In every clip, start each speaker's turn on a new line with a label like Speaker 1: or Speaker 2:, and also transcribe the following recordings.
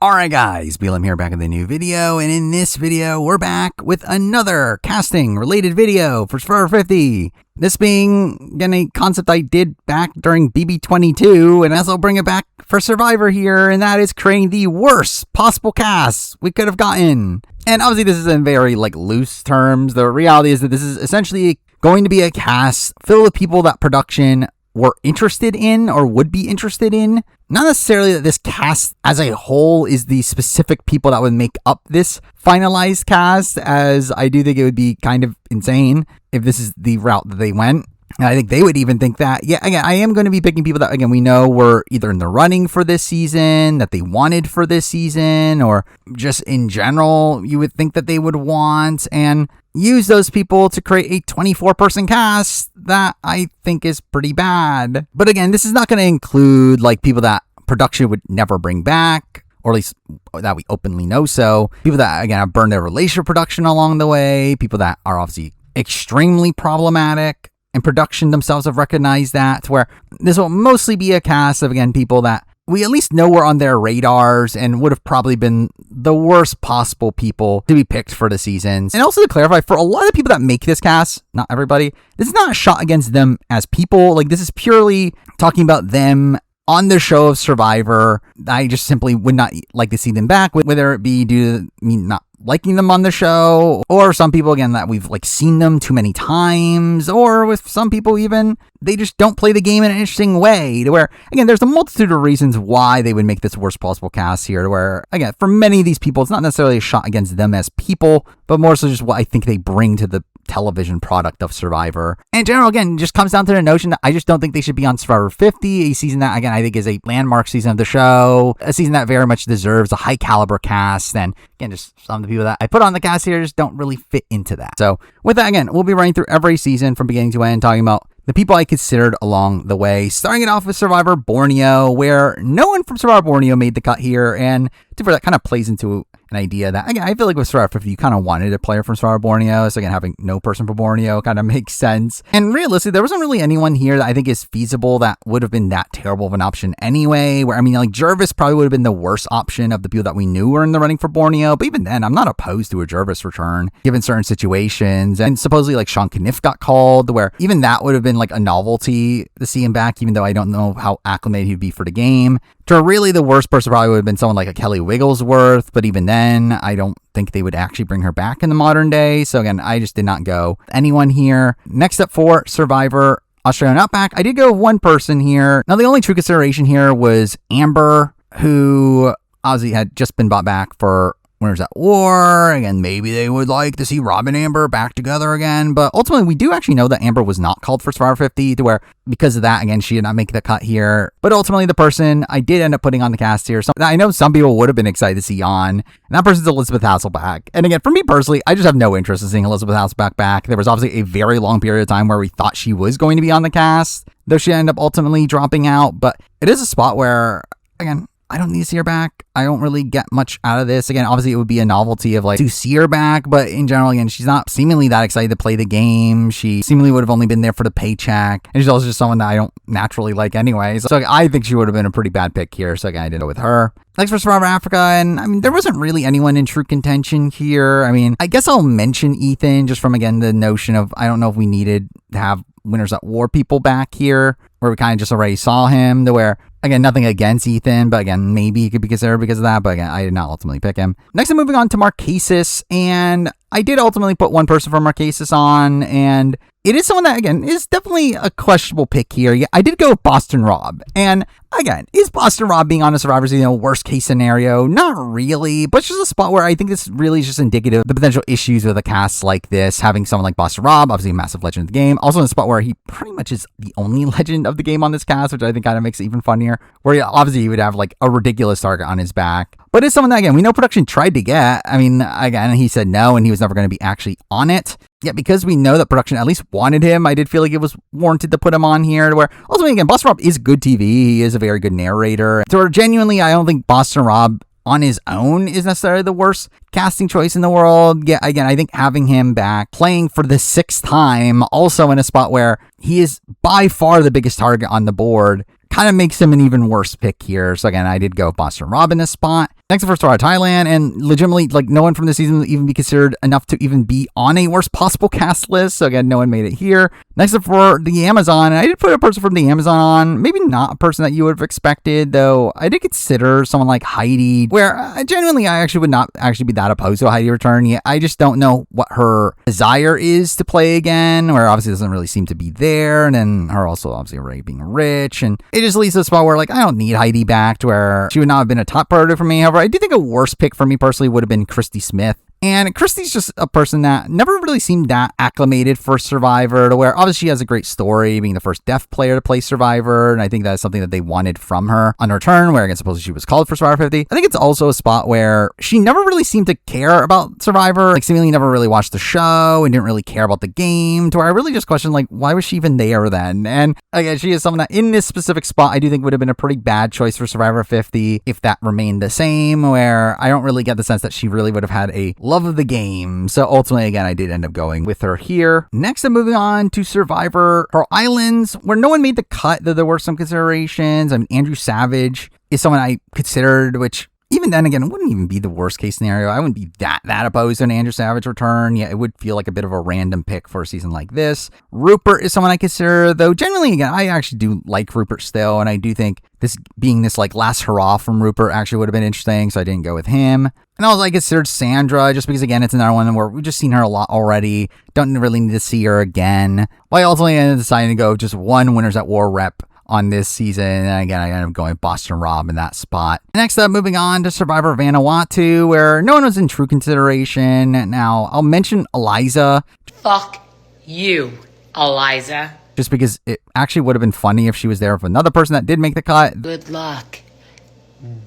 Speaker 1: Alright guys, Beelam here back in the new video, and in this video we're back with another casting related video for Survivor 50. This being, again, a concept I did back during BB22, and also bring it back for Survivor here, and that is creating the worst possible cast we could have gotten. And obviously this is in very loose terms. The reality is that this is essentially going to be a cast filled with people that production were interested in or would be interested in. Not necessarily that this cast as a whole is the specific people that would make up this finalized cast, as I do think it would be kind of insane if this is the route that they went. And I think they would even think that, yeah, again, I am going to be picking people that, again, we know were either in the running for this season, that they wanted for this season, or just in general, you would think that they would want, and use those people to create a 24-person cast that I think is pretty bad. But again, this is not going to include people that production would never bring back, or at least that we openly know so. People that, again, have burned their relationship production along the way, people that are obviously extremely problematic, and production themselves have recognized that, to where this will mostly be a cast of, again, people that we at least know were on their radars and would have probably been the worst possible people to be picked for the seasons. And also to clarify, for a lot of the people that make this cast, not everybody, this is not a shot against them as people. This is purely talking about them on the show of Survivor. I just simply would not like to see them back, whether it be due to me not liking them on the show, or some people, again, that we've seen them too many times, or with some people even, they just don't play the game in an interesting way, to where, again, there's a multitude of reasons why they would make this worst possible cast here, to where, again, for many of these people, it's not necessarily a shot against them as people, but more so just what I think they bring to the television product of Survivor. And in general, again, just comes down to the notion that I just don't think they should be on Survivor 50, a season that, again, I think is a landmark season of the show, a season that very much deserves a high caliber cast, and again, just some of the people that I put on the cast here just don't really fit into that. So with that, again, we'll be running through every season from beginning to end, talking about the people I considered along the way, starting it off with Survivor Borneo, where no one from Survivor Borneo made the cut here, and that kind of plays into an idea that, again, I feel like with Survivor 50, you kind of wanted a player from Survivor Borneo, so again, having no person from Borneo kind of makes sense. And realistically, there wasn't really anyone here that I think is feasible that would have been that terrible of an option anyway, where, I mean, Jervis probably would have been the worst option of the people that we knew were in the running for Borneo, but even then, I'm not opposed to a Jervis return, given certain situations, and supposedly, Sean Kniff got called, where even that would have been a novelty to see him back, even though I don't know how acclimated he'd be for the game. To really the worst person probably would have been someone like a Kelly Wigglesworth, but even then, I don't think they would actually bring her back in the modern day. So again, I just did not go anyone here. Next up for Survivor Australian Outback, I did go with one person here. Now, the only true consideration here was Amber, who obviously had just been brought back for Winners at War. Again, maybe they would like to see Rob and Amber back together again, but ultimately we do actually know that Amber was not called for Survivor 50, to where because of that, again, she did not make the cut here. But ultimately the person I did end up putting on the cast here, so I know some people would have been excited to see on, and that person's Elizabeth Hasselbeck. And again, for me personally, I just have no interest in seeing Elizabeth Hasselbeck back. There was obviously a very long period of time where we thought she was going to be on the cast, though she ended up ultimately dropping out. But it is a spot where, again, I don't need to see her back. I don't really get much out of this. Again, obviously it would be a novelty of to see her back, but in general, again, she's not seemingly that excited to play the game. She seemingly would have only been there for the paycheck, and she's also just someone that I don't naturally like anyway. So I think she would have been a pretty bad pick here. So again, I didn't go with her. Next for Survivor Africa, and I mean, there wasn't really anyone in true contention here. I mean, I guess I'll mention Ethan just from, again, the notion of, I don't know if we needed to have Winners at War people back here, where we kind of just already saw him, to where, again, nothing against Ethan, but again, maybe he could be considered because of that, but again, I did not ultimately pick him. Next, I'm moving on to Marquesas, and I did ultimately put one person from Marquesas on, and it is someone that, again, is definitely a questionable pick here. Yeah, I did go with Boston Rob, and again, is Boston Rob being on a Survivor season worst case scenario? Not really, but it's just a spot where I think this really is just indicative of the potential issues with a cast like this, having someone like Boston Rob, obviously a massive legend of the game, also in a spot where he pretty much is the only legend of the game on this cast, which I think kind of makes it even funnier, where obviously he would have a ridiculous target on his back. But it's someone that, again, we know production tried to get. I mean, again, he said no, and he was never going to be actually on it. Yet because we know that production at least wanted him, I did feel like it was warranted to put him on here, to where ultimately, again, Boston Rob is good TV. He is a very good narrator. So genuinely, I don't think Boston Rob on his own is necessarily the worst casting choice in the world. Yeah, again, I think having him back playing for the 6th time, also in a spot where he is by far the biggest target on the board, kind of makes him an even worse pick here. So again, I did go Boston Rob in this spot. Next up for Survivor Thailand, and legitimately, like, no one from this season would even be considered enough to even be on a worst possible cast list. So again, no one made it here. Next up for the Amazon, and I did put a person from the Amazon on. Maybe not a person that you would have expected, though. I did consider someone like Heidi, where genuinely I actually would not actually be that opposed to a Heidi return. Yeah, I just don't know what her desire is to play again, where obviously doesn't really seem to be there. And then her also obviously already being rich, and it just leads to a spot where, like, I don't need Heidi back, to where she would not have been a top priority for me. However, I do think a worse pick for me personally would have been Christy Smith. And Christy's just a person that never really seemed that acclimated for Survivor, to where obviously she has a great story, being the first deaf player to play Survivor. And I think that's something that they wanted from her on return, where again, supposedly she was called for Survivor 50. I think it's also a spot where she never really seemed to care about Survivor, like seemingly never really watched the show and didn't really care about the game, to where I really just questioned, like, why was she even there then? And again, she is someone that in this specific spot, I do think would have been a pretty bad choice for Survivor 50 if that remained the same, where I don't really get the sense that she really would have had a love of the game. So ultimately, again, I did end up going with her here. Next, I'm moving on to Survivor Pearl Islands, where no one made the cut, though there were some considerations. I mean, Andrew Savage is someone I considered, which even then, again, it wouldn't even be the worst case scenario. I wouldn't be that opposed to an Andrew Savage return. Yeah, it would feel like a bit of a random pick for a season like this. Rupert is someone I consider, though generally, again, I actually do like Rupert still, and I do think this being this like last hurrah from Rupert actually would have been interesting, so I didn't go with him. And also I considered Sandra, just because, again, it's another one where we've just seen her a lot already. Don't really need to see her again. Well, I ultimately ended up deciding to go just one Winners at War rep on this season, and again, I ended up going Boston Rob in that spot. Next up, moving on to Survivor Vanuatu, where no one was in true consideration. Now, I'll mention Eliza.
Speaker 2: Fuck you, Eliza.
Speaker 1: Just because it actually would have been funny if she was there with another person that did make the cut.
Speaker 2: Good luck,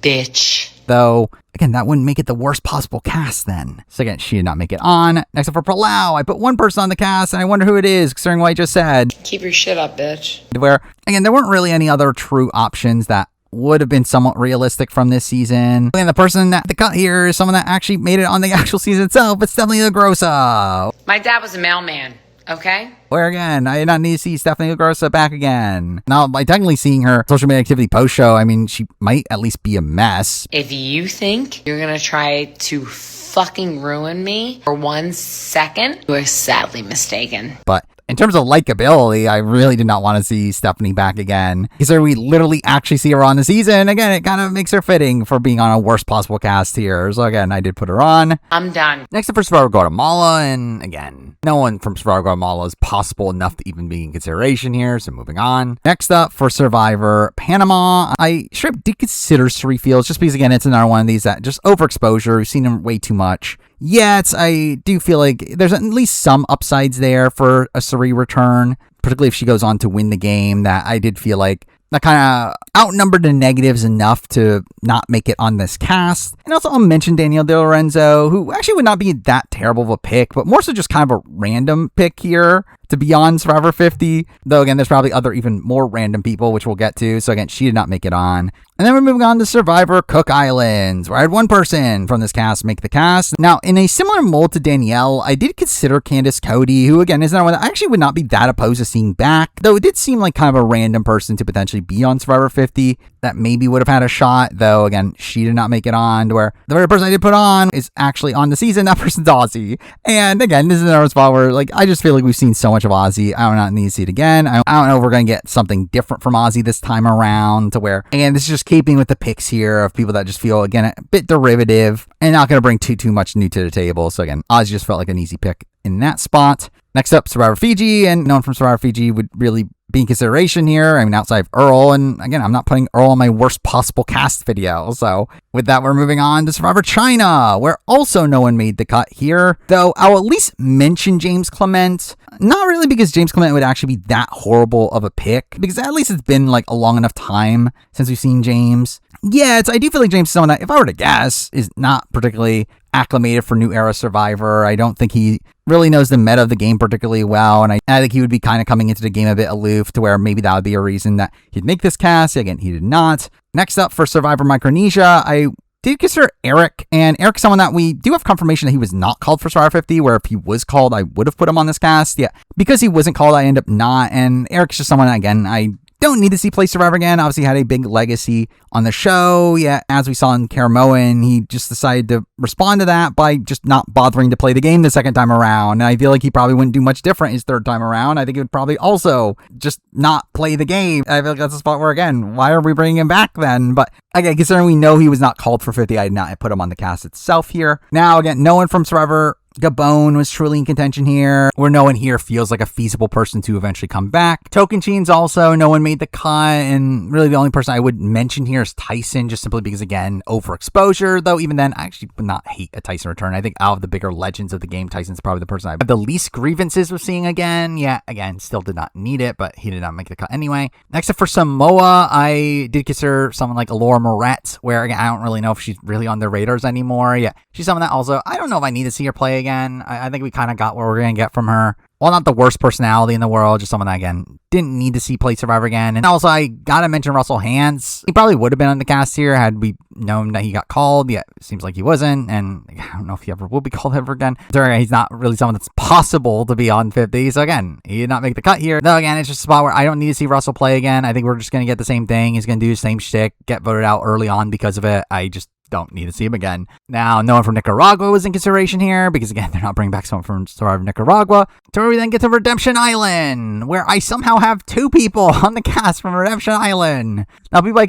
Speaker 2: bitch.
Speaker 1: Though, again, that wouldn't make it the worst possible cast then. So again, she did not make it on. Next up for Palau, I put one person on the cast, and I wonder who it is, considering what I just said.
Speaker 2: Keep your shit up, bitch.
Speaker 1: Where, again, there weren't really any other true options that would have been somewhat realistic from this season. And the person at the cut here is someone that actually made it on the actual season itself. It's Stephanie LaGrossa.
Speaker 2: My dad was a mailman, okay?
Speaker 1: Where again, I did not need to see Stephanie LaGrossa back again. Now, by technically seeing her social media activity post-show, I mean, she might at least be a mess.
Speaker 2: If you think you're gonna try to fucking ruin me for 1 second, you are sadly mistaken.
Speaker 1: But in terms of likability, I really did not want to see Stephanie back again. Because we literally actually see her on the season. Again, it kind of makes her fitting for being on a worst possible cast here. So again, I did put her on.
Speaker 2: I'm done.
Speaker 1: Next up for Survivor Guatemala, and again, no one from Survivor Guatemala is possible enough to even be in consideration here, so moving on. Next up for Survivor Panama, I straight did consider Suri Fields, just because, again, it's another one of these that just overexposure. We've seen him way too much. Yet, I do feel like there's at least some upsides there for a Suri return, particularly if she goes on to win the game, that I did feel like that kind of outnumbered the negatives enough to not make it on this cast. And also I'll mention Danielle De Lorenzo, who actually would not be that terrible of a pick, but more so just kind of a random pick here to be on Survivor 50. Though again, there's probably other even more random people, which we'll get to. So again, she did not make it on. And then we're moving on to Survivor Cook Islands, where I had one person from this cast make the cast. Now, in a similar mold to Danielle, I did consider Candace Cody, who again is another one that I actually would not be that opposed to seeing back, though it did seem like kind of a random person to potentially be on Survivor 50 that maybe would have had a shot, though again, she did not make it on, to where the very person I did put on is actually on the season. That person's Ozzy. And again, this is another spot where, like, I just feel like we've seen so much of Ozzy. I do not need to see it again. I don't know if we're going to get something different from Ozzy this time around, to where, again, this is just keeping with the picks here of people that just feel, again, a bit derivative and not going to bring too much new to the table. So again, Ozzy just felt like an easy pick in that spot. Next up, Survivor Fiji, and no one from Survivor Fiji would really be in consideration here. I mean, outside of Earl, and again, I'm not putting Earl on my worst possible cast video. So with that, we're moving on to Survivor China, where also no one made the cut here, though I'll at least mention James Clement. Not really because James Clement would actually be that horrible of a pick, because at least it's been like a long enough time since we've seen James. Yeah, I do feel like James is someone that, if I were to guess, is not particularly acclimated for New Era Survivor. I don't think he really knows the meta of the game particularly well, and I think he would be kind of coming into the game a bit aloof, to where maybe that would be a reason that he'd make this cast. Again, he did not. Next up for Survivor Micronesia, I did consider Eric, and Eric's someone that we do have confirmation that he was not called for Survivor 50, where if he was called, I would have put him on this cast. Yeah, because he wasn't called, I end up not, and Eric's just someone, again, I don't need to see play Survivor again. Obviously had a big legacy on the show. Yeah, as we saw in Karamoan, he just decided to respond to that by just not bothering to play the game the second time around. And I feel like he probably wouldn't do much different his third time around. I think he would probably also just not play the game. I feel like that's a spot where, again, why are we bringing him back then? But again, considering we know he was not called for 50, I did not put him on the cast itself here. Now, again, no one from Survivor Gabon was truly in contention here, where no one here feels like a feasible person to eventually come back. Tocantins also, no one made the cut, and really the only person I would mention here is Tyson, just simply because, again, overexposure, though even then, I actually would not hate a Tyson return. I think out of the bigger legends of the game, Tyson's probably the person I have the least grievances with seeing again. Yeah, again, still did not need it, but he did not make the cut anyway. Next up for Samoa, I did consider someone like Alora Moret, where, again, I don't really know if she's really on their radars anymore. Yeah, she's someone that also, I don't know if I need to see her play again. I think we kind of got what we're going to get from her. Well, not the worst personality in the world, just someone that, again, didn't need to see play Survivor again. And also, I gotta mention Russell Hantz. He probably would have been on the cast here had we known that he got called. Yeah, it seems like he wasn't, and I don't know if he ever will be called ever again. He's not really someone that's possible to be on 50, so again, he did not make the cut here. Though, again, it's just a spot where I don't need to see Russell play again. I think we're just going to get the same thing. He's going to do the same shtick, get voted out early on because of it. I just don't need to see him again. Now, no one from Nicaragua was in consideration here because, again, they're not bringing back someone from Survivor Nicaragua. To where we then get to Redemption Island, where I somehow have two people on the cast from Redemption Island. Now, people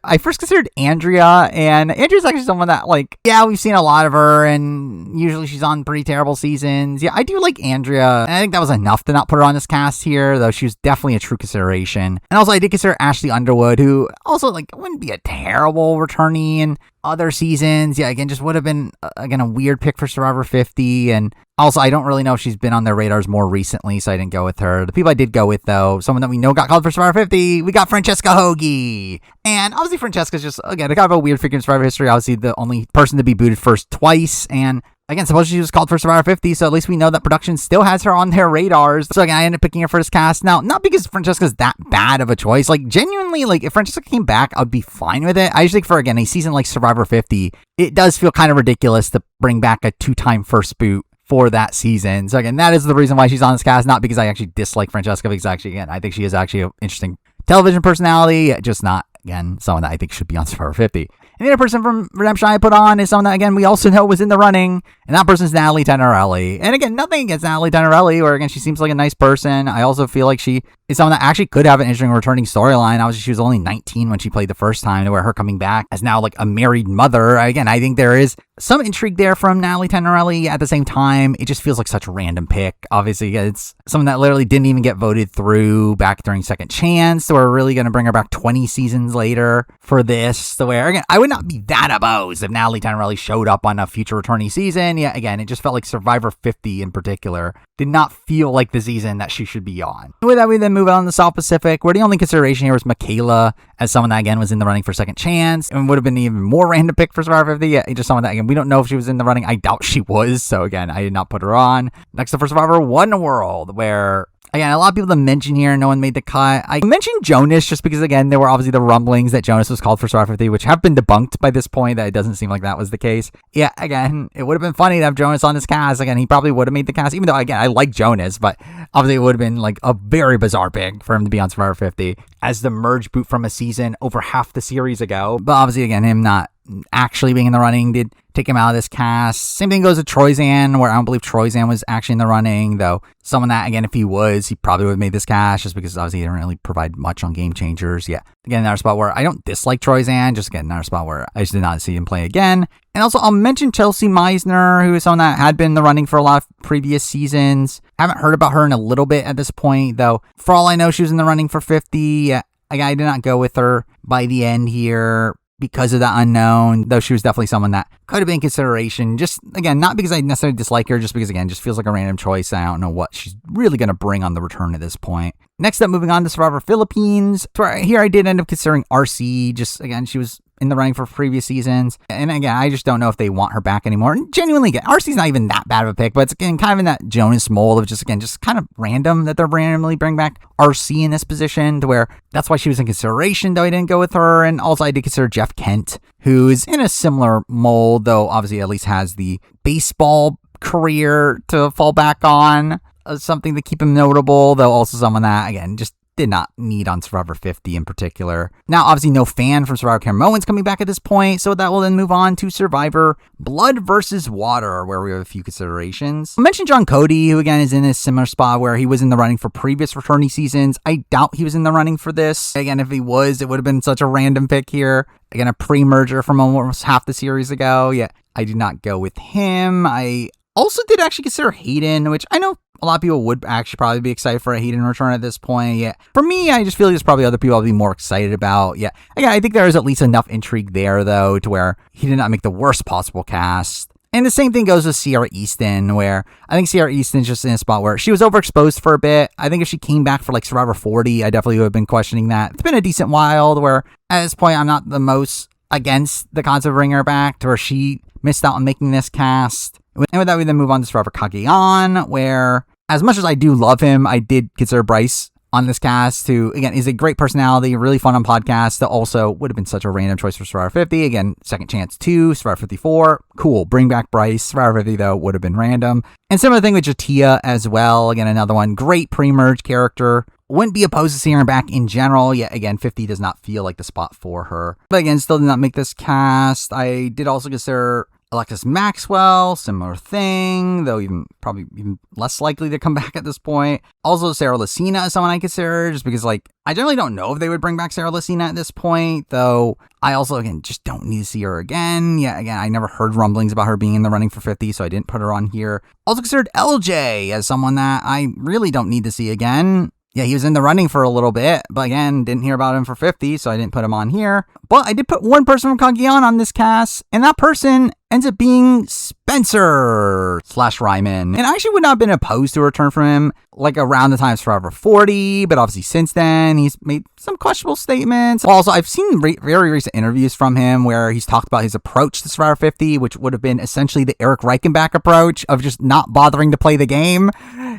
Speaker 1: I first considered Andrea, and Andrea's actually someone that, like, yeah, we've seen a lot of her, and usually she's on pretty terrible seasons. Yeah, I do like Andrea, and I think that was enough to not put her on this cast here, though she was definitely a true consideration. And also, I did consider Ashley Underwood, who also, like, wouldn't be a terrible returnee in other seasons. Yeah, again, just would have been, again, a weird pick for Survivor 50. And also, I don't really know if she's been on their radars more recently, so I didn't go with her. The people I did go with, though, someone that we know got called for Survivor 50, we got Francesca Hoagie. And obviously, Francesca's just, again, kind of a weird figure in Survivor history. Obviously, the only person to be booted first twice. And again, supposedly she was called for Survivor 50, so at least we know that production still has her on their radars. So again, I ended up picking her for this cast. Now, not because Francesca's that bad of a choice. Like, genuinely, like, if Francesca came back, I'd be fine with it. I just think for, again, a season like Survivor 50, it does feel kind of ridiculous to bring back a two-time first boot for that season. So again, that is the reason why she's on this cast, not because I actually dislike Francesca, because actually, again, I think she is actually an interesting television personality, just not, again, someone that I think should be on Survivor 50. And the other person from Redemption I put on is someone that, again, we also know was in the running, and that person's Natalie Tenorelli. And again, nothing against Natalie Tenorelli, where, again, she seems like a nice person. I also feel like she is someone that actually could have an interesting returning storyline. Obviously, she was only 19 when she played the first time, to where her coming back as now, like, a married mother. Again, I think there is some intrigue there from Natalie Tenorelli. At the same time, it just feels like such a random pick. Obviously, it's someone that literally didn't even get voted through back during Second Chance, so we're really going to bring her back 20 seasons later for this, to where, again, I would not be that opposed if Natalie Tenorelli showed up on a future returning season. Yeah, again, it just felt like Survivor 50 in particular did not feel like the season that she should be on. With that, we then move on to the South Pacific, where the only consideration here was Michaela, as someone that, again, was in the running for Second Chance, and would have been an even more random pick for Survivor 50. Yeah, just someone that, again, we don't know if she was in the running. I doubt she was, so again, I did not put her on. Next up for Survivor One World, where, again, a lot of people to mention here, no one made the cut. I mentioned Jonas just because, again, there were obviously the rumblings that Jonas was called for Survivor 50, which have been debunked by this point, that it doesn't seem like that was the case. Yeah, again, it would have been funny to have Jonas on this cast. Again, he probably would have made the cast, even though, again, I like Jonas, but obviously it would have been like a very bizarre pick for him to be on Survivor 50 as the merge boot from a season over half the series ago. But obviously, again, him not actually being in the running did take him out of this cast. Same thing goes with Troyzan, where I don't believe Troyzan was actually in the running, though someone that, again, if he was, he probably would have made this cast, just because obviously he didn't really provide much on Game Changers. Yeah, again, another spot where I don't dislike Troyzan, just again, another spot where I just did not see him play again. And also, I'll mention Chelsea Meisner, who is someone that had been in the running for a lot of previous seasons. Haven't heard about her in a little bit at this point, though. For all I know, she was in the running for 50. I did not go with her by the end here because of that unknown, though she was definitely someone that could have been in consideration. Just, again, not because I necessarily dislike her, just because, again, just feels like a random choice. I don't know what she's really going to bring on the return at this point. Next up, moving on to Survivor Philippines. Here I did end up considering RC. Just, again, she was in the running for previous seasons. And again, I just don't know if they want her back anymore. And genuinely, again, RC's not even that bad of a pick, but it's, again, kind of in that Jonas mold of just, again, just kind of random that they're randomly bring back RC in this position, to where that's why she was in consideration, though I didn't go with her. And also I did consider Jeff Kent, who is in a similar mold, though obviously at least has the baseball career to fall back on, something to keep him notable, though also someone that, again, just did not need on Survivor 50 in particular. Now, obviously, no fan from Survivor Cameron's coming back at this point, so that will then move on to Survivor Blood versus Water, where we have a few considerations. I mentioned John Cody, who again is in a similar spot where he was in the running for previous returnee seasons. I doubt he was in the running for this. Again, if he was, it would have been such a random pick here. Again, a pre-merger from almost half the series ago. Yeah, I did not go with him. I also did actually consider Hayden, which I know a lot of people would actually probably be excited for a Hayden return at this point. Yeah, for me, I just feel like there's probably other people I'll be more excited about. Yeah, again, I think there is at least enough intrigue there, though, to where he did not make the worst possible cast. And the same thing goes with Sierra Easton, where I think Sierra Easton's just in a spot where she was overexposed for a bit. I think if she came back for like Survivor 40, I definitely would have been questioning that. It's been a decent while where at this point, I'm not the most against the concept of bringing her back, to where she missed out on making this cast. And with that, we then move on to Survivor Cagayan, where as much as I do love him, I did consider Bryce on this cast, who, again, is a great personality, really fun on podcasts, that also would have been such a random choice for Survivor 50. Again, second chance 2, Survivor 54, cool, bring back Bryce. Survivor 50, though, would have been random. And similar thing with Jatia as well. Again, another one, great pre-merge character. Wouldn't be opposed to seeing her back in general. Yet again, 50 does not feel like the spot for her. But again, still did not make this cast. I did also consider Alexis Maxwell, similar thing, though probably even less likely to come back at this point. Also, Sarah Lucina is someone I consider, just because, like, I generally don't know if they would bring back Sarah Lucina at this point, though I also, again, just don't need to see her again. Yeah, again, I never heard rumblings about her being in the running for 50, so I didn't put her on here. Also considered LJ as someone that I really don't need to see again. Yeah, he was in the running for a little bit, but again, didn't hear about him for 50, so I didn't put him on here. But I did put one person from Cagayan on this cast, and that person ends up being Spencer/Ryman. And I actually would not have been opposed to a return from him, like around the time of Survivor 40, but obviously since then, he's made some questionable statements. Also, I've seen very recent interviews from him where he's talked about his approach to Survivor 50, which would have been essentially the Eric Reichenbach approach of just not bothering to play the game.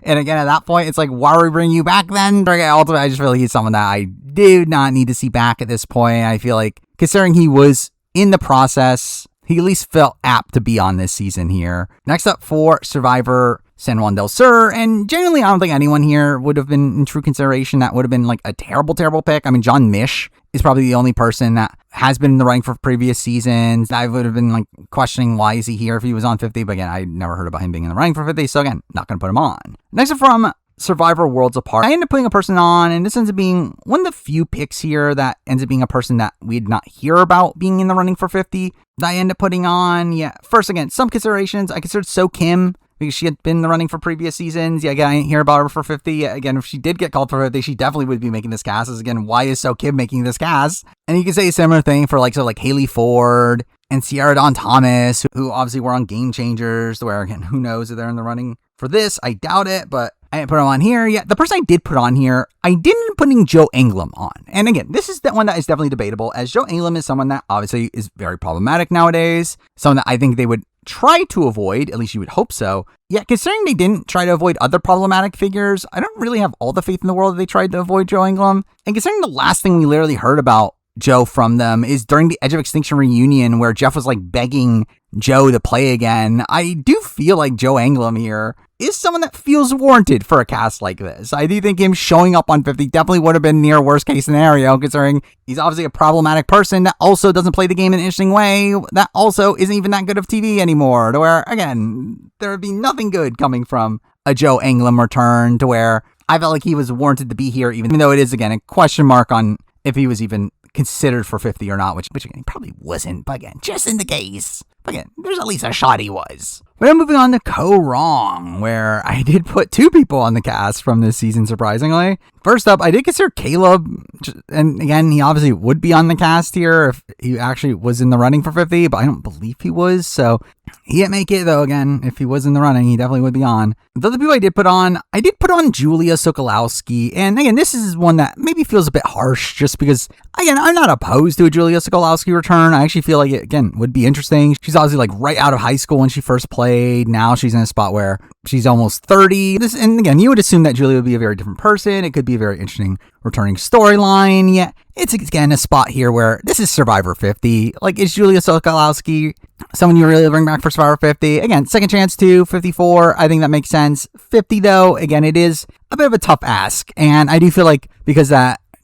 Speaker 1: And again, at that point, it's like, why are we bringing you back then? Ultimately, I just feel like he's someone that I do not need to see back at this point. I feel like, considering he was in the process, he at least felt apt to be on this season here. Next up for Survivor San Juan del Sur, and genuinely, I don't think anyone here would have been in true consideration that would have been like a terrible pick. I mean, John Mish is probably the only person that has been in the running for previous seasons. I would have been like questioning why is he here if he was on 50, but again, I never heard about him being in the running for 50, so again, not going to put him on. Next up from Survivor Worlds Apart, I ended up putting a person on, and this ends up being one of the few picks here that ends up being a person that we did not hear about being in the running for 50 that I ended up putting on. Yeah, first, again, some considerations. I considered So Kim, because she had been in the running for previous seasons. Yeah, again, I didn't hear about her for 50. Yeah, again, if she did get called for 50, she definitely would be making this cast. As again, why is So Kim making this cast? And you can say a similar thing for like Haley Ford and Sierra Dawn Thomas, who obviously were on Game Changers, where again, who knows if they're in the running for this? I doubt it, but I didn't put him on here. Yeah, the person I did put on here, I didn't putting Joe Englund on. And again, this is the one that is definitely debatable, as Joe Englund is someone that obviously is very problematic nowadays. Someone that I think they would try to avoid, at least you would hope so. Yeah, considering they didn't try to avoid other problematic figures, I don't really have all the faith in the world that they tried to avoid Joe Englund. And considering the last thing we literally heard about Joe from them is during the Edge of Extinction reunion, where Jeff was like begging Joe to play again, I do feel like Joe Englund here is someone that feels warranted for a cast like this. I do think him showing up on 50 definitely would have been near worst case scenario, considering he's obviously a problematic person that also doesn't play the game in an interesting way, that also isn't even that good of TV anymore, to where, again, there would be nothing good coming from a Joe Englund return, to where I felt like he was warranted to be here, even though it is, again, a question mark on if he was even considered for 50 or not, which again, he probably wasn't, but again, just in the case. Again, there's at least a shot he was. But I'm moving on to Co Wrong, where I did put 2 people on the cast from this season, surprisingly. First up, I did consider Caleb, and again, he obviously would be on the cast here if he actually was in the running for 50, but I don't believe he was, so he didn't make it, though. Again, if he was in the running, he definitely would be on. The other people I did put on Julia Sokolowski, and again, this is one that maybe feels a bit harsh, just because, again, I'm not opposed to a Julia Sokolowski return. I actually feel like it, again, would be interesting. She's obviously like right out of high school when she first played. Now she's in a spot where she's almost 30. And again, you would assume that Julia would be a very different person. It could be a very interesting returning storyline. Yeah, it's again a spot here where this is Survivor 50. Like, is Julia Sokolowski someone you really bring back for Survivor 50? Again, second chance to 54. I think that makes sense. 50 though, again, it is a bit of a tough ask. And I do feel like because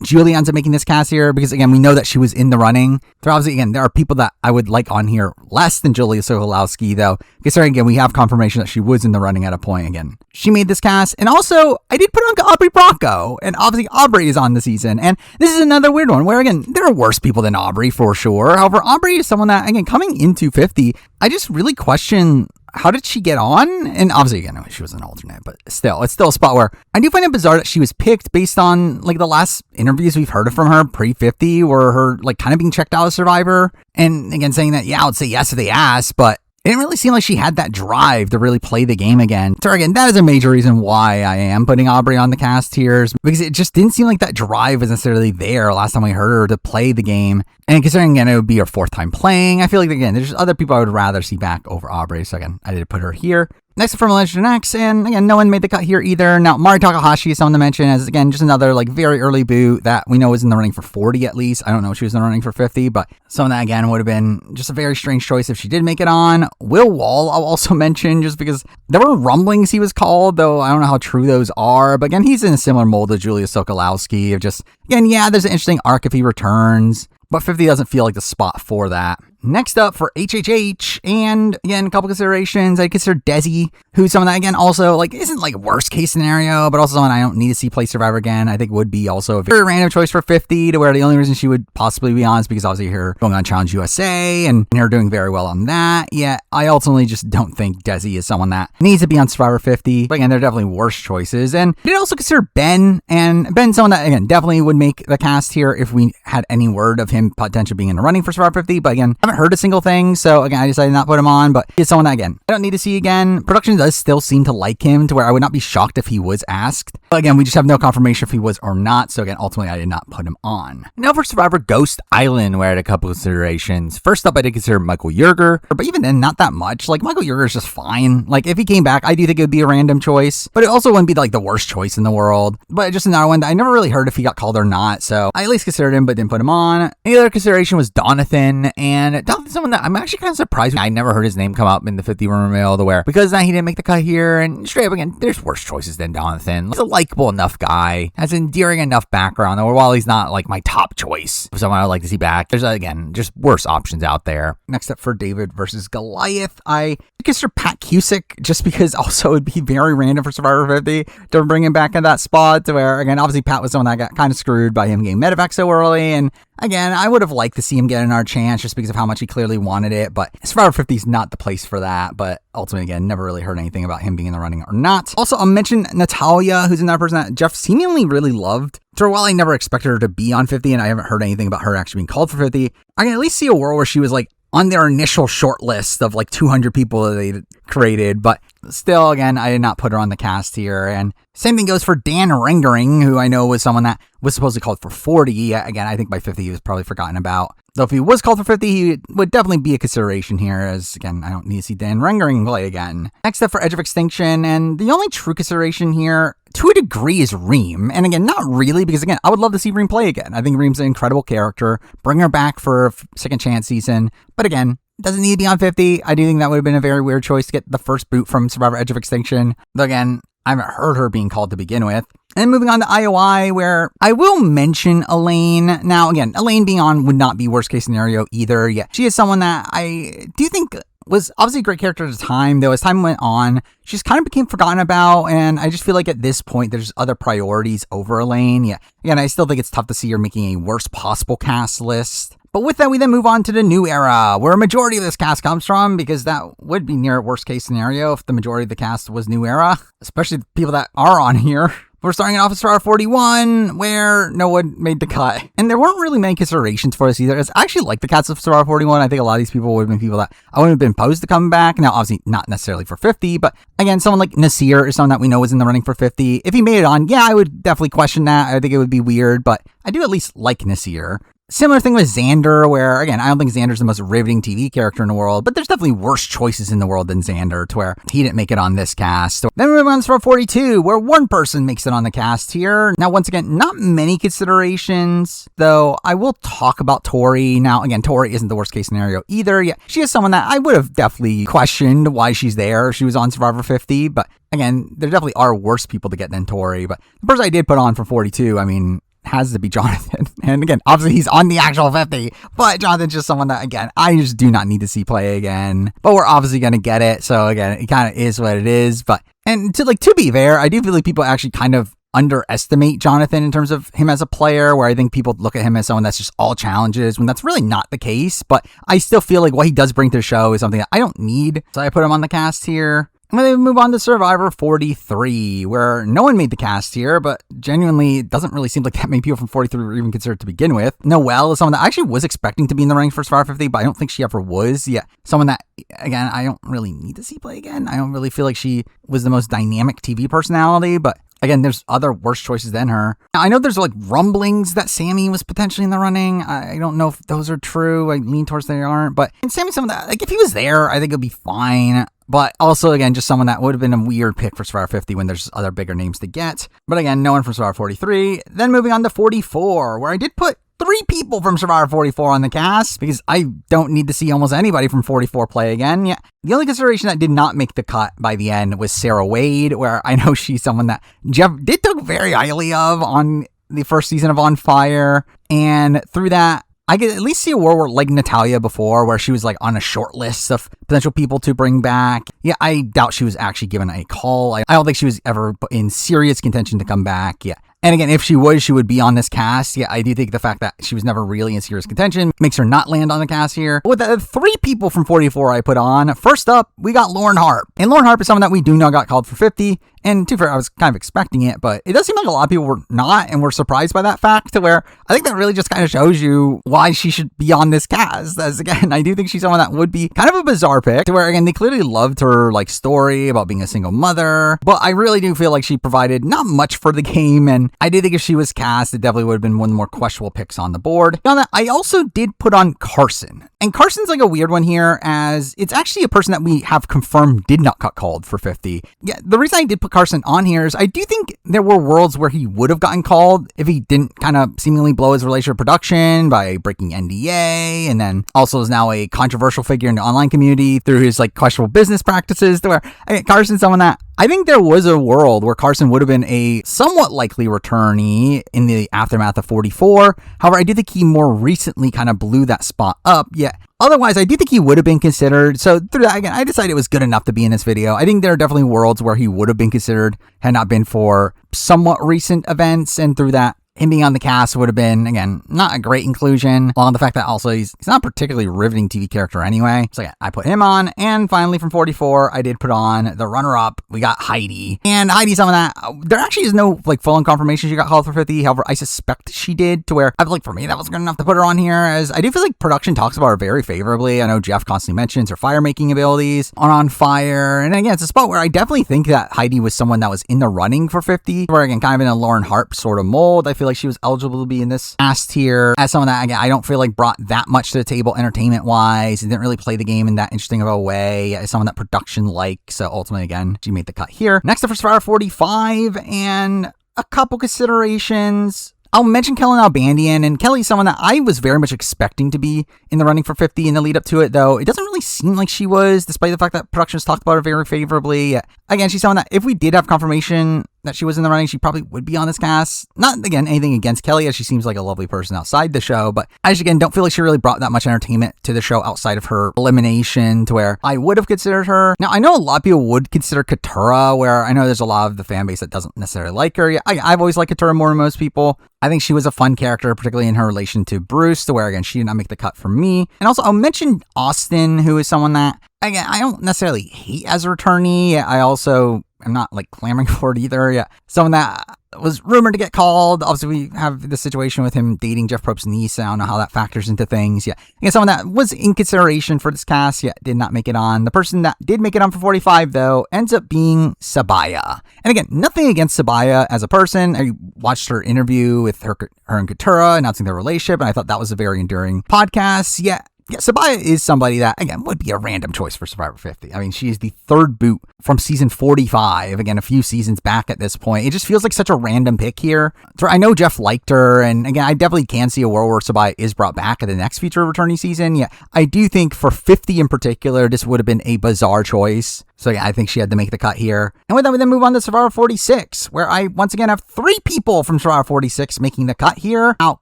Speaker 1: Julie ends up making this cast here, because again, we know that she was in the running. There obviously, again, there are people that I would like on here less than Julia Sokolowski, though. Considering, again, we have confirmation that she was in the running at a point. Again, she made this cast. And also, I did put on Aubrey Bracco, and obviously Aubrey is on the season. And this is another weird one where, again, there are worse people than Aubrey for sure. However, Aubrey is someone that, again, coming into 50, I just really question, how did she get on? And obviously, again, she was an alternate, but still, it's still a spot where I do find it bizarre that she was picked based on like the last interviews we've heard from her pre-50 were her like kind of being checked out of Survivor. And again, saying that, yeah, I would say yes if they asked, but it didn't really seem like she had that drive to really play the game again. So again, that is a major reason why I am putting Aubrey on the cast here, because it just didn't seem like that drive was necessarily there last time we heard her to play the game. And considering, again, it would be her fourth time playing, I feel like, again, there's just other people I would rather see back over Aubrey. So again, I did put her here. Next up from Legend X, and again, no one made the cut here either. Now, Mari Takahashi is someone to mention as, again, just another like very early boot that we know was in the running for 40 at least. I don't know if she was in the running for 50, but someone that, again, would have been just a very strange choice if she did make it on. Will Wall, I'll also mention, just because there were rumblings he was called, though I don't know how true those are. But again, he's in a similar mold to Julia Sokolowski of just, again, yeah, there's an interesting arc if he returns, but 50 doesn't feel like the spot for that. Next up for HHH, and again, a couple considerations. I consider Desi, who's someone that, again, also like isn't like worst case scenario, but also someone I don't need to see play Survivor again. I think would be also a very random choice for 50, to where the only reason she would possibly be on is because obviously her going on Challenge USA and her doing very well on that. Yet I ultimately just don't think Desi is someone that needs to be on Survivor 50. But again, there are definitely worse choices. And I did also consider Ben, and Ben's someone that, again, definitely would make the cast here if we had any word of him potentially being in the running for Survivor 50. But again, I haven't heard a single thing, so again, I decided not to put him on, but he's someone that, again, I don't need to see again. Production does still seem to like him, to where I would not be shocked if he was asked. But again, we just have no confirmation if he was or not, so again, ultimately, I did not put him on. Now for Survivor Ghost Island, where I had a couple considerations. First up, I did consider Michael Yerger, but even then, not that much. Like, Michael Yerger is just fine. Like, if he came back, I do think it would be a random choice, but it also wouldn't be like the worst choice in the world. But just another one that I never really heard if he got called or not, so I at least considered him, but didn't put him on. Any other consideration was Donathan, and Donathan's someone that I'm actually kind of surprised I never heard his name come up in the 50 rumor mill, to where, because he didn't make the cut here, and straight up, again, there's worse choices than Donathan. He's a likable enough guy, has endearing enough background, or while he's not like my top choice of someone I would like to see back, there's, again, just worse options out there. Next up for David versus Goliath, I consider Pat Cusick, just because also it'd be very random for Survivor 50 to bring him back in that spot, to where, again, obviously Pat was someone that got kind of screwed by him getting medevac so early, and again, I would have liked to see him get another chance just because of how much he clearly wanted it, but Survivor 50 is not the place for that. But ultimately, again, never really heard anything about him being in the running or not. Also, I'll mention Natalia, who's another person that Jeff seemingly really loved. So while I never expected her to be on 50, and I haven't heard anything about her actually being called for 50, I can at least see a world where she was like on their initial short list of like 200 people that they created. But still, again, I did not put her on the cast here. And same thing goes for Dan Ringering, who I know was someone that was supposedly called for 40. Again, I think by 50 he was probably forgotten about. Though if he was called for 50, he would definitely be a consideration here, as, again, I don't need to see Dan Ringering play again. Next up for Edge of Extinction, and the only true consideration here, to a degree, is Reem. And again, not really, because again, I would love to see Reem play again. I think Reem's an incredible character. Bring her back for a second chance season. But again, doesn't need to be on 50. I do think that would have been a very weird choice to get the first boot from Survivor Edge of Extinction. Though again, I haven't heard her being called to begin with. And moving on to IOI, where I will mention Elaine. Now, again, Elaine being on would not be worst case scenario either. Yeah, she is someone that I do think was obviously a great character at the time, though as time went on, she just kind of became forgotten about, and I just feel like at this point, there's other priorities over Elaine. Yeah, again, I still think it's tough to see her making a worst possible cast list. But with that, we then move on to the new era, where a majority of this cast comes from, because that would be near worst case scenario if the majority of the cast was new era, especially the people that are on here. We're starting off with Survivor 41, where no one made the cut. And there weren't really many considerations for this either. I actually like the cast of Survivor 41. I think a lot of these people would have been people that I wouldn't have been opposed to coming back. Now, obviously, not necessarily for 50, but again, someone like Nasir is someone that we know was in the running for 50. If he made it on, yeah, I would definitely question that. I think it would be weird, but I do at least like Nasir. Similar thing with Xander, where, again, I don't think Xander's the most riveting TV character in the world, but there's definitely worse choices in the world than Xander, to where he didn't make it on this cast. Then we move on to Survivor 42, where one person makes it on the cast here. Now, once again, not many considerations, though I will talk about Tori. Now, again, Tori isn't the worst case scenario either. Yeah, she is someone that I would have definitely questioned why she's there if she was on Survivor 50, but again, there definitely are worse people to get than Tori. But the person I did put on for 42, I mean, has to be Jonathan. And again, obviously he's on the actual 50, but Jonathan's just someone that, again, I just do not need to see play again. But we're obviously going to get it. So again, it kind of is what it is. But, and to be fair, I do feel like people actually kind of underestimate Jonathan in terms of him as a player, where I think people look at him as someone that's just all challenges, when that's really not the case. But I still feel like what he does bring to the show is something that I don't need. So I put him on the cast here. And then we move on to Survivor 43, where no one made the cast here, but genuinely, it doesn't really seem like that many people from 43 were even considered to begin with. Noelle is someone that I actually was expecting to be in the running for Survivor 50, but I don't think she ever was. Yeah, someone that, again, I don't really need to see play again. I don't really feel like she was the most dynamic TV personality, but again, there's other worse choices than her. Now, I know there's like rumblings that Sammy was potentially in the running. I don't know if those are true. I lean towards they aren't, but and Sammy's someone that, like, if he was there, I think it'd be fine. But also, again, just someone that would have been a weird pick for Survivor 50 when there's other bigger names to get. But again, no one from Survivor 43. Then moving on to 44, where I did put 3 people from Survivor 44 on the cast, because I don't need to see almost anybody from 44 play again. Yeah, the only consideration that did not make the cut by the end was Sarah Wade, where I know she's someone that Jeff did talk very highly of on the first season of On Fire. And through that, I could at least see a world where, like Natalia before, where she was like on a short list of potential people to bring back. Yeah, I doubt she was actually given a call. I don't think she was ever in serious contention to come back. Yeah. And again, if she would be on this cast. Yeah, I do think the fact that she was never really in serious contention makes her not land on the cast here. With the 3 people from 44 I put on, first up, we got Lauren Harp. And Lauren Harp is someone that we do know got called for 50. And to be fair, I was kind of expecting it, but it does seem like a lot of people were not, and were surprised by that fact, to where I think that really just kind of shows you why she should be on this cast. As again, I do think she's someone that would be kind of a bizarre pick, to where, again, they clearly loved her like story about being a single mother, but I really do feel like she provided not much for the game, and I do think if she was cast, it definitely would have been one of the more questionable picks on the board. Beyond that, I also did put on Carson. And Carson's like a weird one here, as it's actually a person that we have confirmed did not got called for 50. Yeah, the reason I did put Carson on here is I do think there were worlds where he would have gotten called if he didn't kind of seemingly blow his relationship production by breaking NDA, and then also is now a controversial figure in the online community through his like questionable business practices, to where Carson's someone that I think there was a world where Carson would have been a somewhat likely returnee in the aftermath of 44. However, I do think he more recently kind of blew that spot up. Yeah. Otherwise, I do think he would have been considered. So through that, again, I decided it was good enough to be in this video. I think there are definitely worlds where he would have been considered had not been for somewhat recent events. And through that, him being on the cast would have been, again, not a great inclusion, along the fact that also he's not a particularly riveting TV character anyway. So yeah, I put him on. And finally, from 44, I did put on the runner-up. We got Heidi. And Heidi's someone that there actually is no like full-on confirmation she got called for 50. However, I suspect she did, to where I feel like for me, that was good enough to put her on here, as I do feel like production talks about her very favorably. I know Jeff constantly mentions her fire-making abilities on Fire. And again, it's a spot where I definitely think that Heidi was someone that was in the running for 50, where again, kind of in a Lauren Harp sort of mold. I feel like she was eligible to be in this cast here as someone that, again, I don't feel like brought that much to the table entertainment wise, and didn't really play the game in that interesting of a way, as someone that production likes. So ultimately, again, she made the cut here. Next up for Survivor 45, and a couple considerations. I'll mention Kelly Albandian, and Kelly's someone that I was very much expecting to be in the running for 50 in the lead up to it, though it doesn't really seem like she was, despite the fact that productions talked about her very favorably. Again, she's someone that if we did have confirmation that she was in the running, she probably would be on this cast. Not, again, anything against Kelly, as she seems like a lovely person outside the show, but I just, again, don't feel like she really brought that much entertainment to the show outside of her elimination, to where I would have considered her. Now, I know a lot of people would consider Katura, where I know there's a lot of the fan base that doesn't necessarily like her. Yeah, I've always liked Katura more than most people. I think she was a fun character, particularly in her relation to Bruce, to where, again, she did not make the cut for me. And also, I'll mention Austin, who is someone that, again, I don't necessarily hate as a returnee. I also am not like clamoring for it either. Yeah, someone that was rumored to get called. Obviously, we have the situation with him dating Jeff Probst's niece. I don't know how that factors into things. Yeah, again, someone that was in consideration for this cast, did not make it on. The person that did make it on for 45, though, ends up being Sabaya. And again, nothing against Sabaya as a person. I watched her interview with her and Katura announcing their relationship, and I thought that was a very enduring podcast. Yeah, Sabaya is somebody that, again, would be a random choice for Survivor 50. I mean, she is the third boot from season 45. Again, a few seasons back at this point. It just feels like such a random pick here. So I know Jeff liked her, and again, I definitely can see a world where Sabaya is brought back at the next future returning season. Yeah, I do think for 50 in particular, this would have been a bizarre choice. So yeah, I think she had to make the cut here. And with that, we then move on to Survivor 46, where I once again have 3 people from Survivor 46 making the cut here. Now,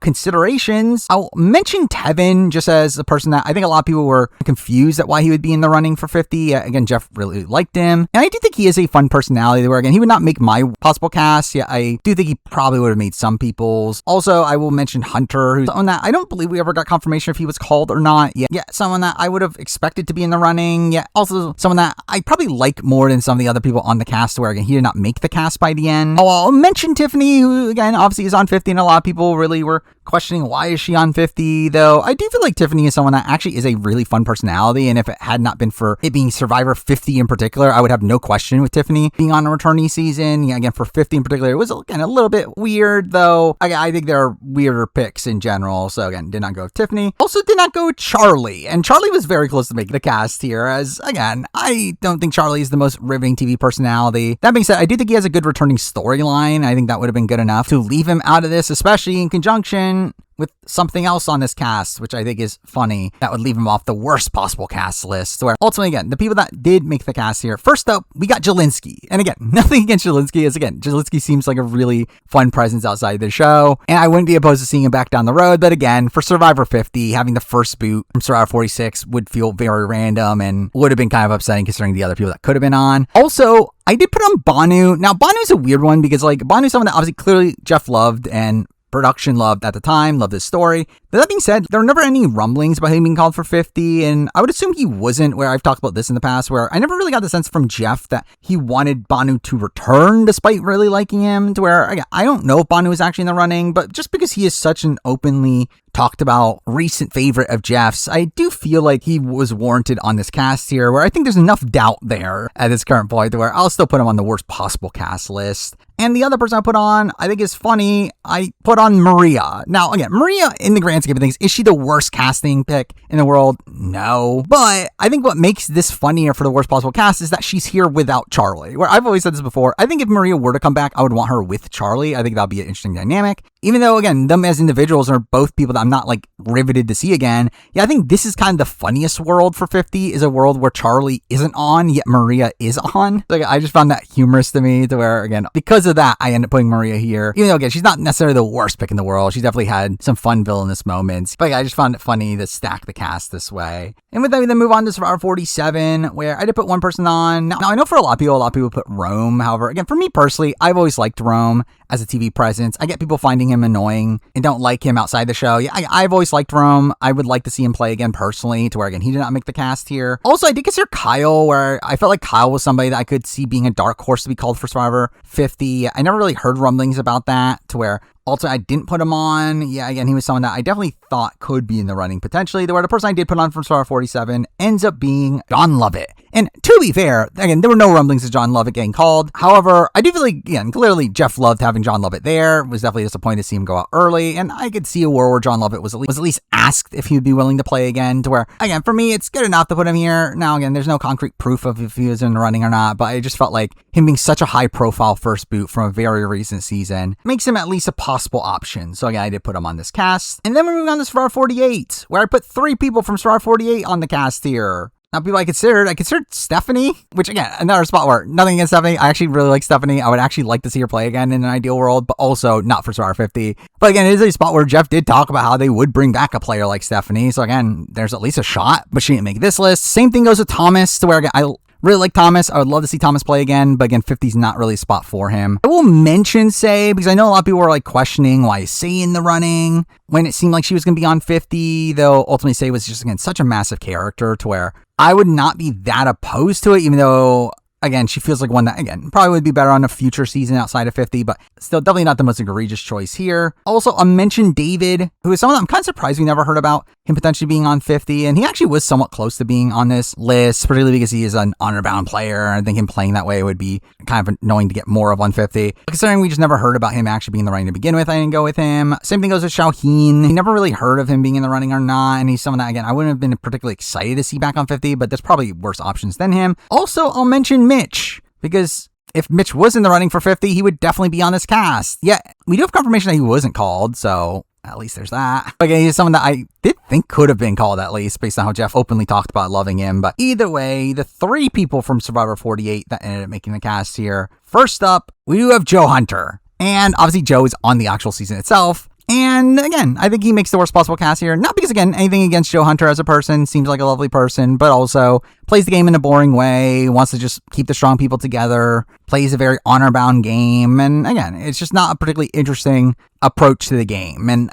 Speaker 1: considerations, I'll mention Tevin just as a person that I think a lot of people were confused at why he would be in the running for 50. Again, Jeff really liked him. And I do think he is a fun personality where, again, he would not make my possible cast. Yeah, I do think he probably would have made some people's. Also, I will mention Hunter, who's someone that I don't believe we ever got confirmation if he was called or not. Yeah, someone that I would have expected to be in the running. Yeah, also someone that I probably like more than some of the other people on the cast where, again, he did not make the cast by the end. I'll mention Tiffany, who, again, obviously is on 50, and a lot of people really were questioning why is she on 50, though I do feel like Tiffany is someone that actually is a really fun personality, and if it had not been for it being Survivor 50 in particular, I would have no question with Tiffany being on a returning season. Yeah, again, for 50 in particular, it was again a little bit weird, though. I think there are weirder picks in general, so again, did not go with Tiffany. Also did not go with Charlie, and Charlie was very close to making the cast here, as again, I don't think Charlie is the most riveting TV personality. That being said, I do think he has a good returning storyline. I think that would have been good enough to leave him out of this, especially in conjunction with something else on this cast, which I think is funny. That would leave him off the worst possible cast list. Where ultimately, again, the people that did make the cast here, first up, we got Jelinski. And again, nothing against Jelinski, as again, Jelinski seems like a really fun presence outside the show. And I wouldn't be opposed to seeing him back down the road. But again, for Survivor 50, having the first boot from Survivor 46 would feel very random and would have been kind of upsetting considering the other people that could have been on. Also, I did put on Banu. Now, Banu's a weird one because, like, Banu's someone that obviously clearly Jeff loved and production loved at the time, loved his story. But that being said, there were never any rumblings about him being called for 50, and I would assume he wasn't, where I've talked about this in the past, where I never really got the sense from Jeff that he wanted Banu to return despite really liking him, to where, again, I don't know if Banu was actually in the running, but just because he is such an openly talked about recent favorite of Jeff's, I do feel like he was warranted on this cast here, where I think there's enough doubt there at this current point to where I'll still put him on the worst possible cast list. And the other person I put on, I think is funny, I put on Maria. Now, again, Maria, in the grand scheme of things, is she the worst casting pick in the world? No. But I think what makes this funnier for the worst possible cast is that she's here without Charlie. Where I've always said this before, I think if Maria were to come back, I would want her with Charlie. I think that would be an interesting dynamic. Even though, again, them as individuals are both people that I'm not, like, riveted to see again. Yeah, I think this is kind of the funniest world for 50, is a world where Charlie isn't on, yet Maria is on. Like, I just found that humorous to me, to where, again, because of that, I end up putting Maria here. Even though, again, she's not necessarily the worst pick in the world. She's definitely had some fun villainous moments. But yeah, I just found it funny to stack the cast this way. And with that, we then move on to Survivor 47, where I did put one person on. Now, I know for a lot of people put Rome. However, again, for me personally, I've always liked Rome as a TV presence. I get people finding him annoying and don't like him outside the show. Yeah, I've always liked Rome. I would like to see him play again personally, to where, again, he did not make the cast here. Also, I did consider Kyle, where I felt like Kyle was somebody that I could see being a dark horse to be called for Survivor 50. I never really heard rumblings about that, to where also I didn't put him on. Yeah, again, he was someone that I definitely thought could be in the running potentially. The person I did put on from Survivor 47 ends up being John Lovett. And to be fair, again, there were no rumblings of John Lovett getting called. However, I do feel like, again, clearly Jeff loved having John Lovett there. Was definitely disappointed to see him go out early. And I could see a world where John Lovett was at least asked if he would be willing to play again, to where, again, for me, it's good enough to put him here. Now, again, there's no concrete proof of if he was in the running or not, but I just felt like him being such a high profile first boot from a very recent season makes him at least a possible option. So again, I did put him on this cast. And then we're moving on to Survivor 48, where I put 3 people from Survivor 48 on the cast here. Now, people I considered Stephanie, which, again, another spot where nothing against Stephanie. I actually really like Stephanie. I would actually like to see her play again in an ideal world, but also not for Survivor 50. But again, it is a spot where Jeff did talk about how they would bring back a player like Stephanie. So again, there's at least a shot, but she didn't make this list. Same thing goes with Thomas, to where, again, I really like Thomas. I would love to see Thomas play again, but again, 50 is not really a spot for him. I will mention Say, because I know a lot of people were like questioning why is Say in the running when it seemed like she was going to be on 50, though ultimately Say was just, again, such a massive character to where I would not be that opposed to it, even though, again, she feels like one that, again, probably would be better on a future season outside of 50, but still definitely not the most egregious choice here. Also, I'll mention David, who is someone that I'm kind of surprised we never heard about him potentially being on 50, and he actually was somewhat close to being on this list, particularly because he is an honor-bound player. I think him playing that way would be kind of annoying to get more of 150. But considering we just never heard about him actually being in the running to begin with, I didn't go with him. Same thing goes with Xiaoheen. He never really heard of him being in the running or not, and he's someone that, again, I wouldn't have been particularly excited to see back on 50, but there's probably worse options than him. Also, I'll mention Mitch, because if Mitch was in the running for 50, he would definitely be on this cast. Yeah, we do have confirmation that he wasn't called, so at least there's that. Again, he's someone that I did think could have been called, at least, based on how Jeff openly talked about loving him. But either way, the 3 people from Survivor 48 that ended up making the cast here. First up, we do have Joe Hunter. And obviously, Joe is on the actual season itself. And again, I think he makes the worst possible cast here. Not because, again, anything against Joe Hunter as a person, seems like a lovely person, but also plays the game in a boring way, wants to just keep the strong people together, plays a very honor-bound game, and again, it's just not a particularly interesting approach to the game. And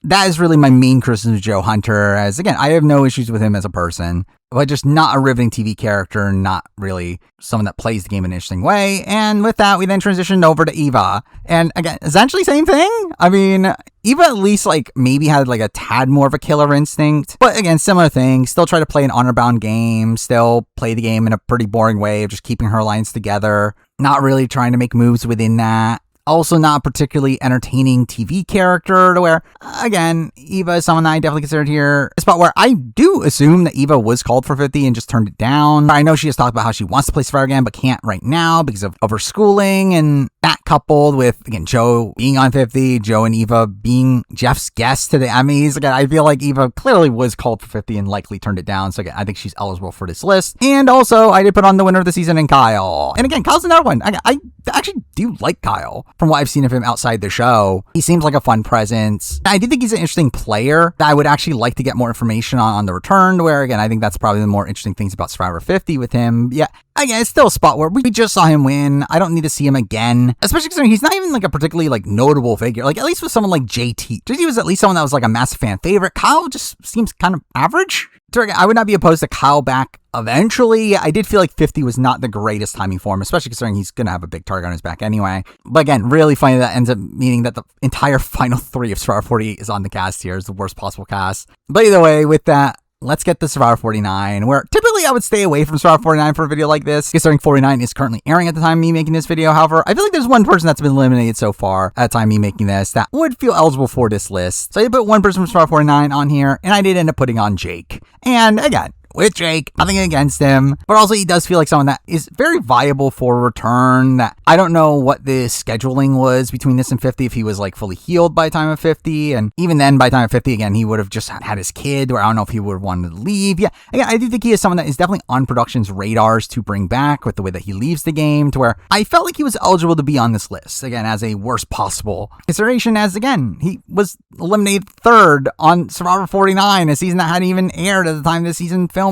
Speaker 1: that is really my main criticism of Joe Hunter, as again, I have no issues with him as a person, but just not a riveting TV character, not really someone that plays the game in an interesting way. And with that, we then transitioned over to Eva. And again, essentially same thing. I mean, Eva at least like maybe had like a tad more of a killer instinct, but again, similar thing, still try to play an honor-bound game, still play the game in a pretty boring way of just keeping her alliance together, not really trying to make moves within that. Also not a particularly entertaining TV character to where, again, Eva is someone that I definitely considered here. A spot where I do assume that Eva was called for 50 and just turned it down. I know she has talked about how she wants to play Survivor again, but can't right now because of her schooling, and that coupled with, again, Joe being on 50, Joe and Eva being Jeff's guest to the Emmys. Again, I feel like Eva clearly was called for 50 and likely turned it down. So again, I think she's eligible for this list. And also, I did put on the winner of the season in Kyle. And again, Kyle's another one. I actually do like Kyle. From what I've seen of him outside the show, he seems like a fun presence. I do think he's an interesting player that I would actually like to get more information on the return, where again, I think that's probably the more interesting things about Survivor 50 with him. Yeah, again, it's still a spot where we just saw him win. I don't need to see him again, especially considering he's not even like a particularly like notable figure. Like at least with someone like JT. JT was at least someone that was like a massive fan favorite. Kyle just seems kind of average. I would not be opposed to Kyle back eventually. I did feel like 50 was not the greatest timing for him, especially considering he's going to have a big target on his back anyway. But again, really funny that ends up meaning that the entire final 3 of Survivor 48 is on the cast here. It's the worst possible cast. But either way, with that, let's get to Survivor 49, where typically I would stay away from Survivor 49 for a video like this, considering 49 is currently airing at the time of me making this video. However, I feel like there's one person that's been eliminated so far at the time of me making this that would feel eligible for this list. So I did put one person from Survivor 49 on here, and I did end up putting on Jake. And again, with Jake, nothing against him, but also he does feel like someone that is very viable for a return. That I don't know what the scheduling was between this and 50, if he was like fully healed by the time of 50, and even then by the time of 50, again, he would have just had his kid, or I don't know if he would have wanted to leave. Yeah, again, I do think he is someone that is definitely on production's radars to bring back with the way that he leaves the game, to where I felt like he was eligible to be on this list, again, as a worst possible consideration, as again, he was eliminated 3rd on Survivor 49, a season that hadn't even aired at the time of the season filming.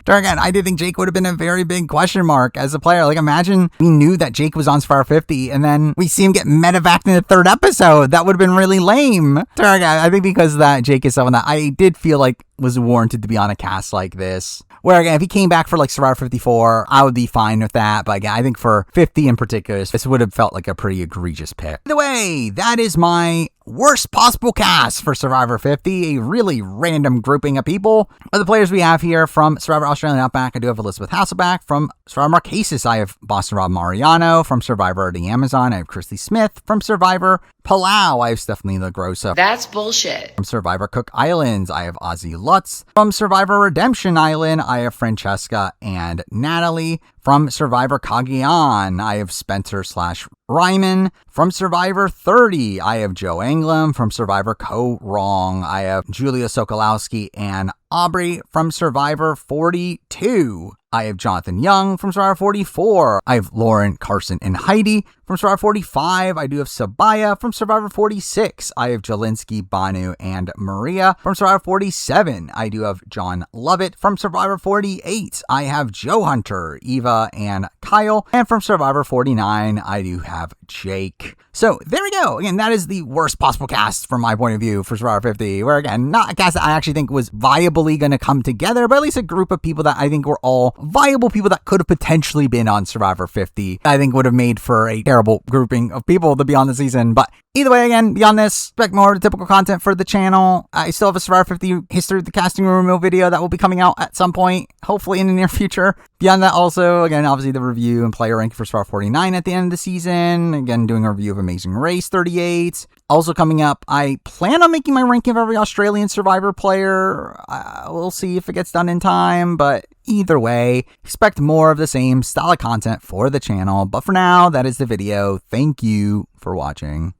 Speaker 1: Again, I did think Jake would have been a very big question mark as a player. Like, imagine we knew that Jake was on Survivor 50 and then we see him get medevaced in the 3rd episode. That would have been really lame. Again, I think because of that, Jake is someone that I did feel like was warranted to be on a cast like this. Where again, if he came back for like Survivor 54, I would be fine with that. But again, I think for 50 in particular, this would have felt like a pretty egregious pick. By the way, that is my worst possible cast for Survivor 50, a really random grouping of people. Of the players we have here from Survivor Australian Outback, I do have Elizabeth Hasselbeck. From Survivor Marquesas, I have Boston Rob Mariano. From Survivor the Amazon, I have Christy Smith. From Survivor Palau, I have Stephanie LaGrossa.
Speaker 2: That's bullshit.
Speaker 1: From Survivor Cook Islands, I have Ozzy Lutz. From Survivor Redemption Island, I have Francesca and Natalie. From Survivor Cagayan, I have Spencer/Ryman. From Survivor 30, I have Joe Anglam. From Survivor Co-Wrong, I have Julia Sokolowski and Aubrey. From Survivor 42, I have Jonathan Young. From Survivor 44, I have Lauren, Carson, and Heidi. From Survivor 45, I do have Sabaya. From Survivor 46, I have Jelinsky, Banu, and Maria. From Survivor 47, I do have John Lovett. From Survivor 48, I have Joe Hunter, Eva, and Kyle. And from Survivor 49, I do have Jake. So there we go. Again, that is the worst possible cast from my point of view for Survivor 50, where again, not a cast that I actually think was viably going to come together, but at least a group of people that I think were all viable people that could have potentially been on Survivor 50. I think would have made for a terrible grouping of people to be on the season. But either way, again, beyond this, expect more typical content for the channel. I still have a Survivor 50 History of the Casting Room removal video that will be coming out at some point, hopefully in the near future. Beyond that, also, again, obviously the review and player ranking for Survivor 49 at the end of the season. Again, doing a review of Amazing Race 38. Also coming up, I plan on making my ranking of every Australian Survivor player. We'll see if it gets done in time, but either way, expect more of the same style of content for the channel. But for now, that is the video. Thank you for watching.